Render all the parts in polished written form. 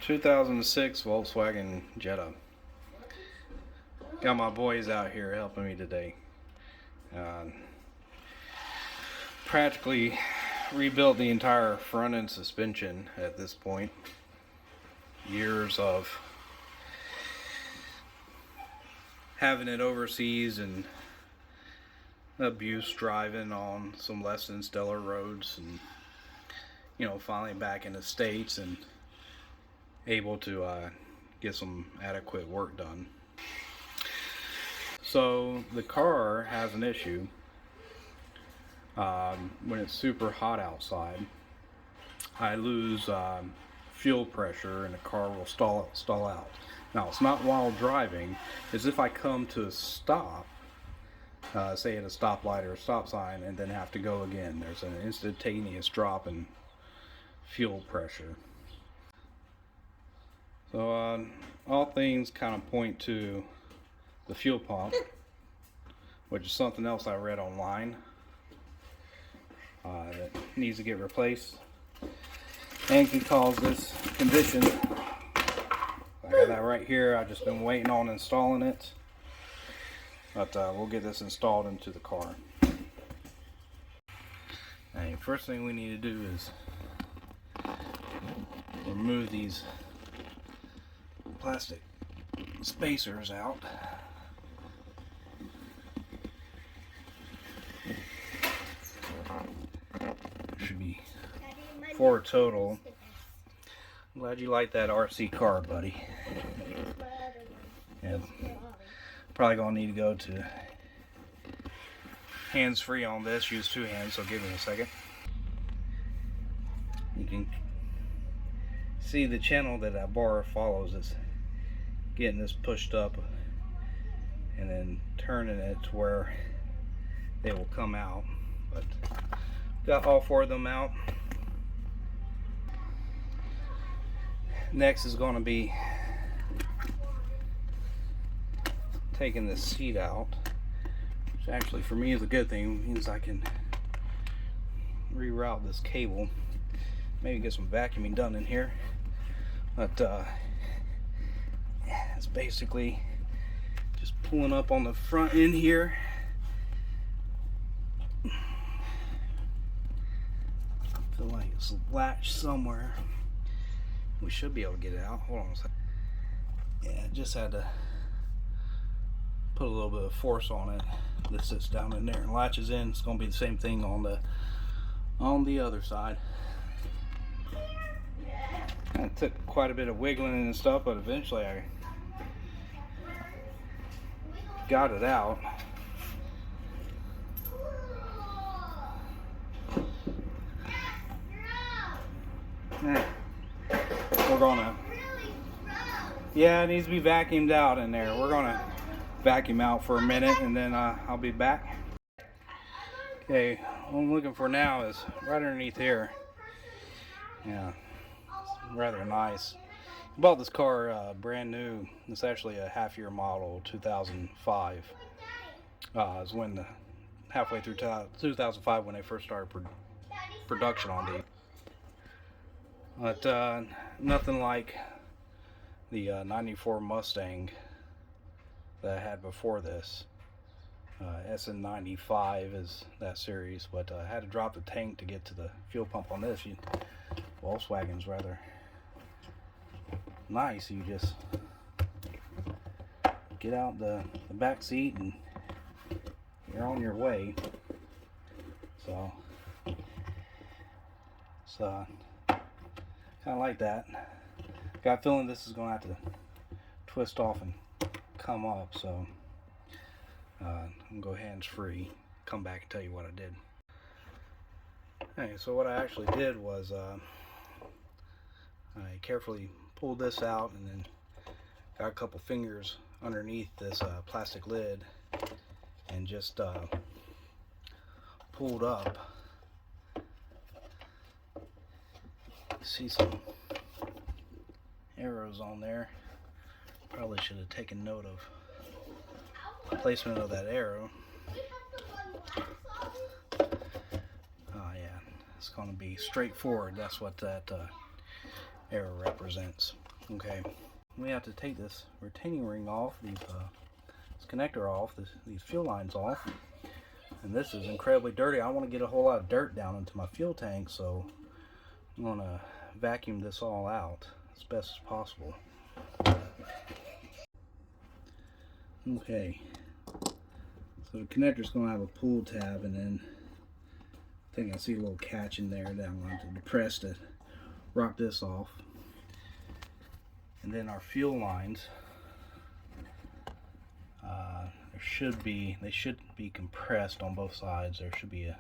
2006 Volkswagen Jetta. Got my boys out here helping me today. Practically rebuilt the entire front end suspension at this point. Years of having it overseas and abuse driving on some less than stellar roads, and finally back in the States and able to get some adequate work done. So the car has an issue when it's super hot outside. I lose fuel pressure and the car will stall out. Now it's not while driving. It's if I come to a stop, say at a stoplight or a stop sign, and then have to go again. There's an instantaneous drop in fuel pressure. So all things kind of point to the fuel pump, which is something else I read online that needs to get replaced and can cause this condition. I got that right here. I've just been waiting on installing it, but we'll get this installed into the car. And first thing we need to do is remove these plastic spacers out. Should be 4 total. I'm glad you like that RC car, buddy. Yeah, probably gonna need to go to hands-free on this. Use 2 hands, so give me a second. You can see the channel that that bar follows is getting this pushed up and then turning it to where they will come out. But got all 4 of them out. Next is going to be taking the seat out, which actually for me is a good thing. It means I can reroute this cable, maybe get some vacuuming done in here. But it's basically just pulling up on the front end here. I feel like it's latched somewhere. We should be able to get it out. Hold on a second. Yeah, I just had to put a little bit of force on it. This sits down in there and latches in. It's going to be the same thing on the other side. It took quite a bit of wiggling and stuff, but eventually I got it out. We're gonna, yeah, it needs to be vacuumed out in there. We're gonna vacuum out for a minute and then I'll be back. Okay, what I'm looking for now is right underneath here. Yeah, it's rather nice. I bought this car brand new. It's actually a half-year model, 2005. Is when halfway through 2005 when they first started production on these. But nothing like the 94 Mustang that I had before this. SN95 is that series, but I had to drop the tank to get to the fuel pump on this. Volkswagen's rather nice. You just get out the back seat and you're on your way. So kind of like that. Got a feeling this is going to have to twist off and come up, so I'm going to go hands-free, come back and tell you what I did. Okay, so what I actually did was I carefully pulled this out and then got a couple fingers underneath this plastic lid and just pulled up. See some arrows on there. Probably should have taken note of the placement of that arrow. Oh yeah, it's going to be straightforward. That's what that arrow represents. Okay, we have to take this retaining ring off, this connector off, these fuel lines off. And this is incredibly dirty. I don't want to get a whole lot of dirt down into my fuel tank, so I'm going to vacuum this all out as best as possible. Okay, so the connector's going to have a pull tab, and then I think I see a little catch in there that I'm going to depress to rock this off. And then our fuel lines, they should be compressed on both sides. There should be a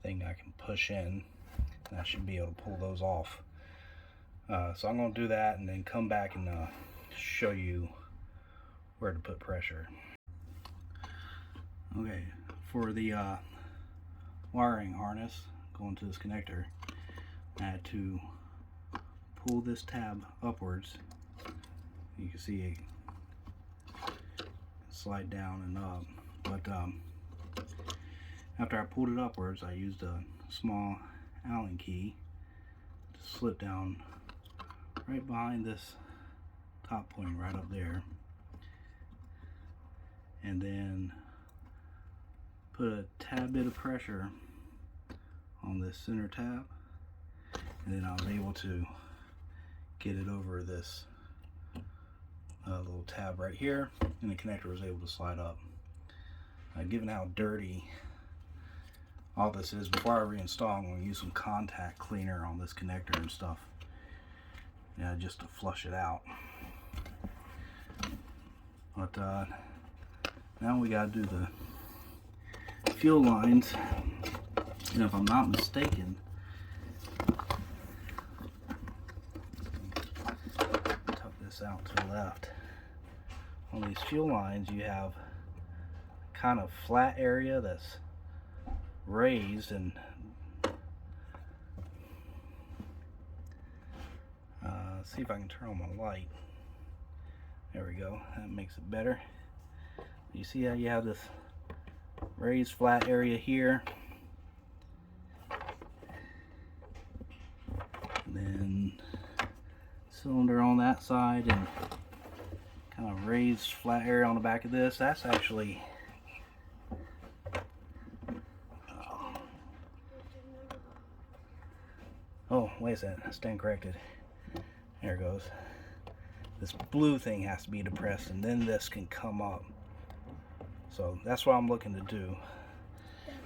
thing I can push in, and I should be able to pull those off. So I'm going to do that and then come back and show you where to put pressure. Okay, for the wiring harness going to this connector, I had to pull this tab upwards. You can see it slide down and up, but after I pulled it upwards, I used a small Allen key to slip down right behind this top point right up there, and then put a tad bit of pressure on this center tab, and then I was able to get it over this little tab right here, and the connector was able to slide up. Given how dirty all this is, before I reinstall, I'm going to use some contact cleaner on this connector and stuff, just to flush it out. But now we got to do the fuel lines, and if I'm not mistaken, tuck this out to the left. On these fuel lines, you have kind of flat area that's raised, and see if I can turn on my light. There we go, that makes it better. You see how you have this raised flat area here, and then cylinder on that side, and kind of raised flat area on the back of this. That's actually oh, wait a second, I stand corrected. There it goes. This blue thing has to be depressed, and then this can come up. So that's what I'm looking to do.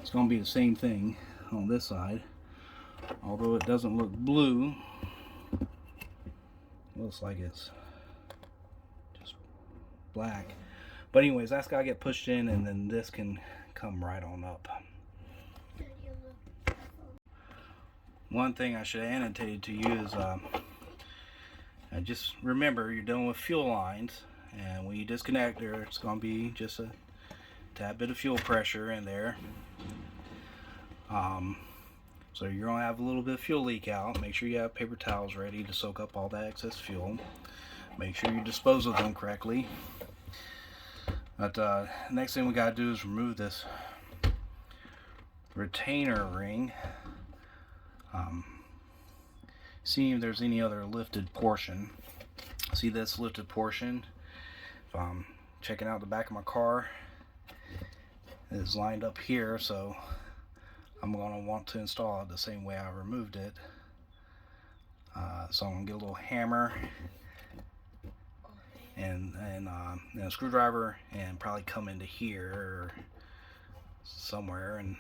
It's going to be the same thing on this side, although it doesn't look blue. It looks like it's just black. But anyways, that's got to get pushed in, and then this can come right on up. One thing I should have annotated to you is just remember, you're dealing with fuel lines, and when you disconnect there, it's going to be just a tad bit of fuel pressure in there. So you're going to have a little bit of fuel leak out. Make sure you have paper towels ready to soak up all that excess fuel. Make sure you dispose of them correctly. But next thing we got to do is remove this retainer ring. See if there's any other lifted portion. See this lifted portion? If I'm checking out the back of my car, it is lined up here, so I'm going to want to install it the same way I removed it. So I'm going to get a little hammer and a screwdriver, and probably come into here or somewhere and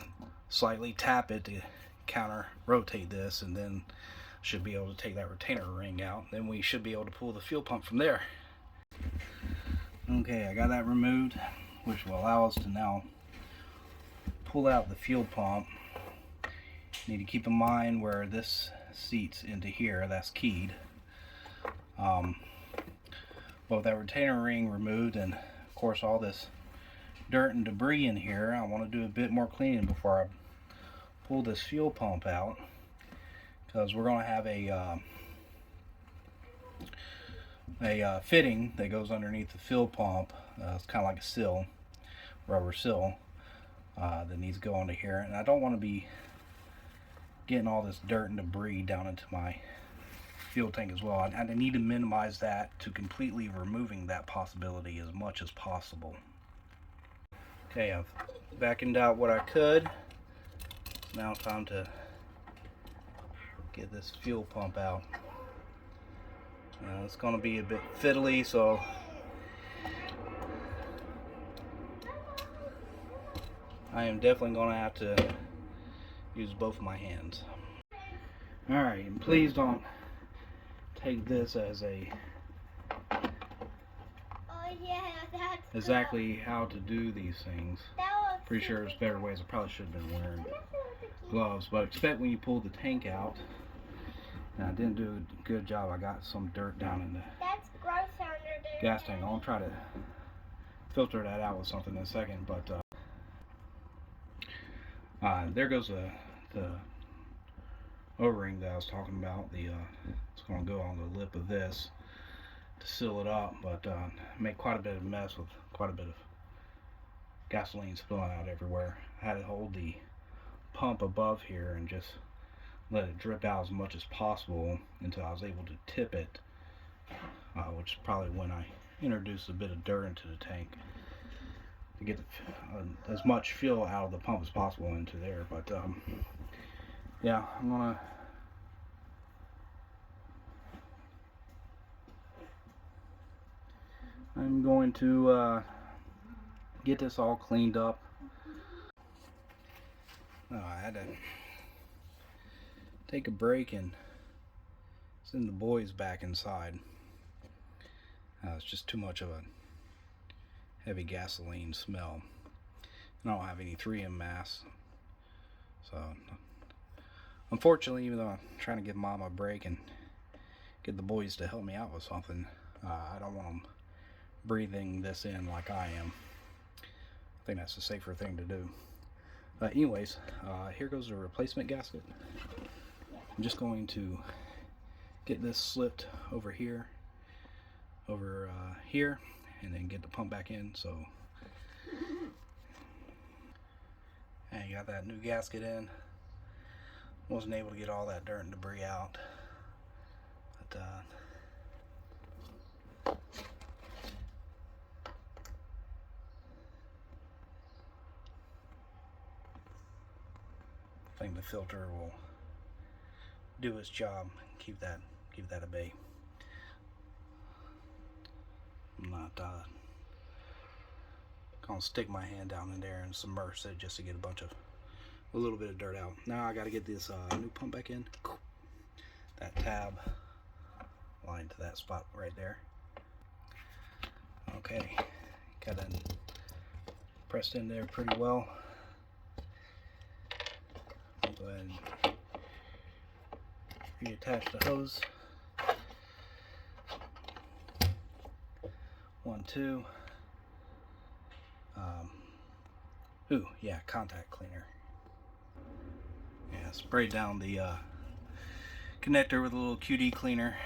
slightly tap it to counter rotate this, and then should be able to take that retainer ring out. Then we should be able to pull the fuel pump from there. Okay, I got that removed, which will allow us to now pull out the fuel pump. You need to keep in mind where this seats into here, that's keyed. But with that retainer ring removed, and of course all this dirt and debris in here, I want to do a bit more cleaning before I pull this fuel pump out, because we're going to have a fitting that goes underneath the fuel pump. It's kind of like a sill, rubber sill, that needs to go under here, and I don't want to be getting all this dirt and debris down into my fuel tank as well. I need to minimize that to completely removing that possibility as much as possible. Okay, I've vacuumed out what I could. Now time to get this fuel pump out. It's going to be a bit fiddly, so I am definitely going to have to use both of my hands. Alright, and please don't take this as a exactly how to do these things. Pretty sure there's better ways. I probably should have been wearing gloves, but expect when you pull the tank out. Now, I didn't do a good job. I got some dirt down in the gas tank. I'll try to filter that out with something in a second, but there goes the O-ring that I was talking about. It's going to go on the lip of this to seal it up, but make quite a bit of mess with quite a bit of gasoline spilling out everywhere. I had to hold the pump above here and just let it drip out as much as possible until I was able to tip it, which is probably when I introduced a bit of dirt into the tank to get as much fuel out of the pump as possible into there. But yeah, I'm going to get this all cleaned up. I had to take a break and send the boys back inside. It's just too much of a heavy gasoline smell. I don't have any 3M masks, so unfortunately, even though I'm trying to give Mom a break and get the boys to help me out with something, I don't want them breathing this in like I am. I think that's a safer thing to do. Anyways, here goes the replacement gasket. I'm just going to get this slipped over here, here, and then get the pump back in. So, and you got that new gasket in. Wasn't able to get all that dirt and debris out, but I think the filter will do its job and keep that at bay. I'm not gonna stick my hand down in there and submerge it just to get a little bit of dirt out. Now I got to get this new pump back in. That tab lined to that spot right there. Okay, got it pressed in there pretty well. I'll go ahead and reattach the hose. 1, 2. Ooh, yeah, contact cleaner. Yeah, sprayed down the connector with a little QD cleaner.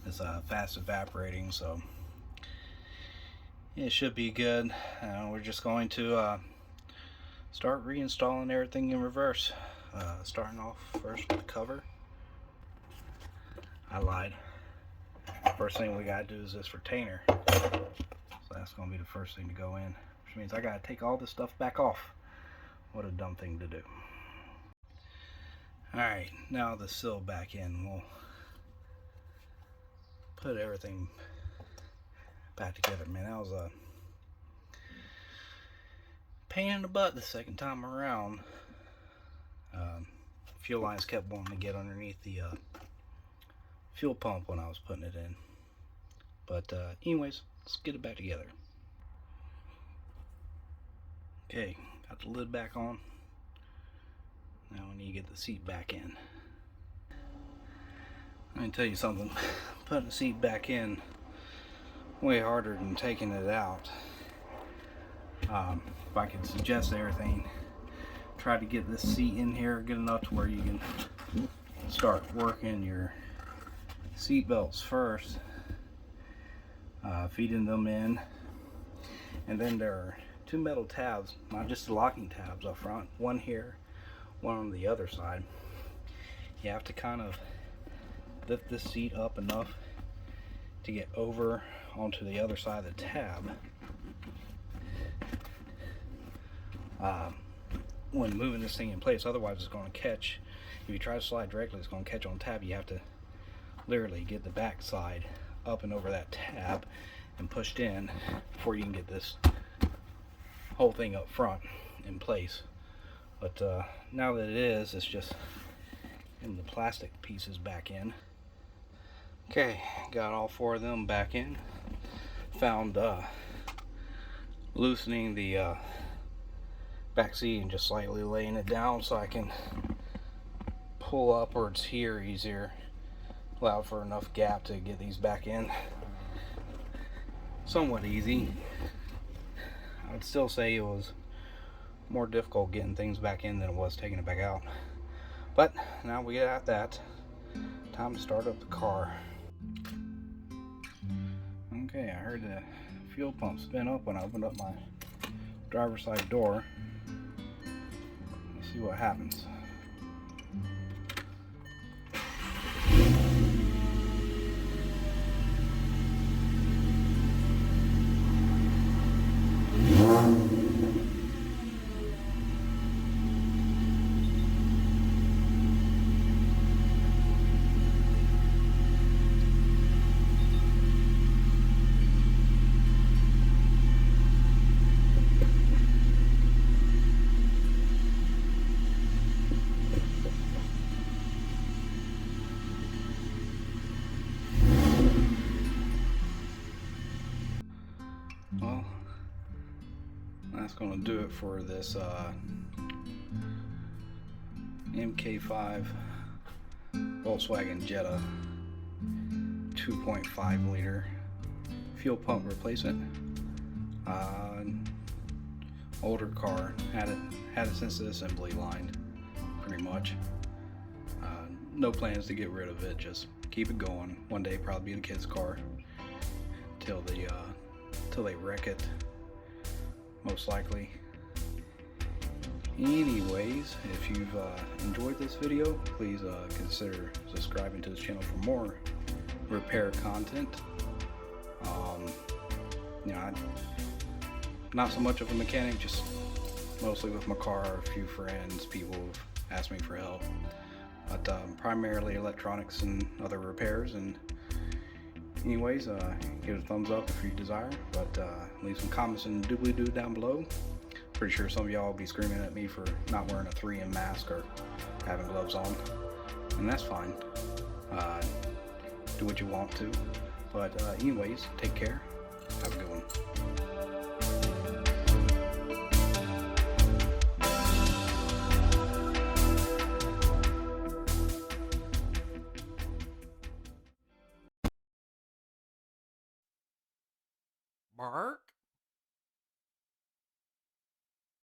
It's fast evaporating, so it should be good. We're just going to start reinstalling everything in reverse. Starting off first with the cover. I lied. First thing we gotta do is this retainer. So that's gonna be the first thing to go in, which means I gotta take all this stuff back off. What a dumb thing to do. Alright, now the sill back in. We'll put everything back together. Man, that was a pain in the butt the second time around. Fuel lines kept wanting to get underneath the fuel pump when I was putting it in. But anyways, let's get it back together. Okay, got the lid back on. Now we need to get the seat back in. Let me tell you something. Putting the seat back in way harder than taking it out. If I could suggest everything, try to get this seat in here good enough to where you can start working your seat belts first, feeding them in, and then there are 2 metal tabs, not just the locking tabs up front, one here, one on the other side. You have to kind of lift this seat up enough to get over onto the other side of the tab. When moving this thing in place, otherwise it's going to catch. If you try to slide directly, it's going to catch on tab. You have to literally get the back side up and over that tab and pushed in before you can get this whole thing up front in place. But now that it is, it's just getting the plastic pieces back in. Okay, got all 4 of them back in. Found loosening the back seat and just slightly laying it down so I can pull upwards here easier, allow for enough gap to get these back in. Somewhat easy. I would still say it was more difficult getting things back in than it was taking it back out. But now we get at that, time to start up the car. Okay, I heard the fuel pump spin up when I opened up my driver's side door. Let's see what happens. Well, that's going to do it for this MK5 Volkswagen Jetta 2.5 liter fuel pump replacement. Older car, had it since the assembly line, pretty much. No plans to get rid of it, just keep it going. One day probably be the kids' car till they wreck it, most likely. Anyways, if you've enjoyed this video, please consider subscribing to this channel for more repair content. You know, I'm not so much of a mechanic, just mostly with my car. A few friends, people have asked me for help, but primarily electronics and other repairs. And anyways, give it a thumbs up if you desire, but leave some comments and doobly-doo down below. Pretty sure some of y'all will be screaming at me for not wearing a 3M mask or having gloves on, and that's fine. Do what you want to, but anyways, take care. Have a good one. Bart?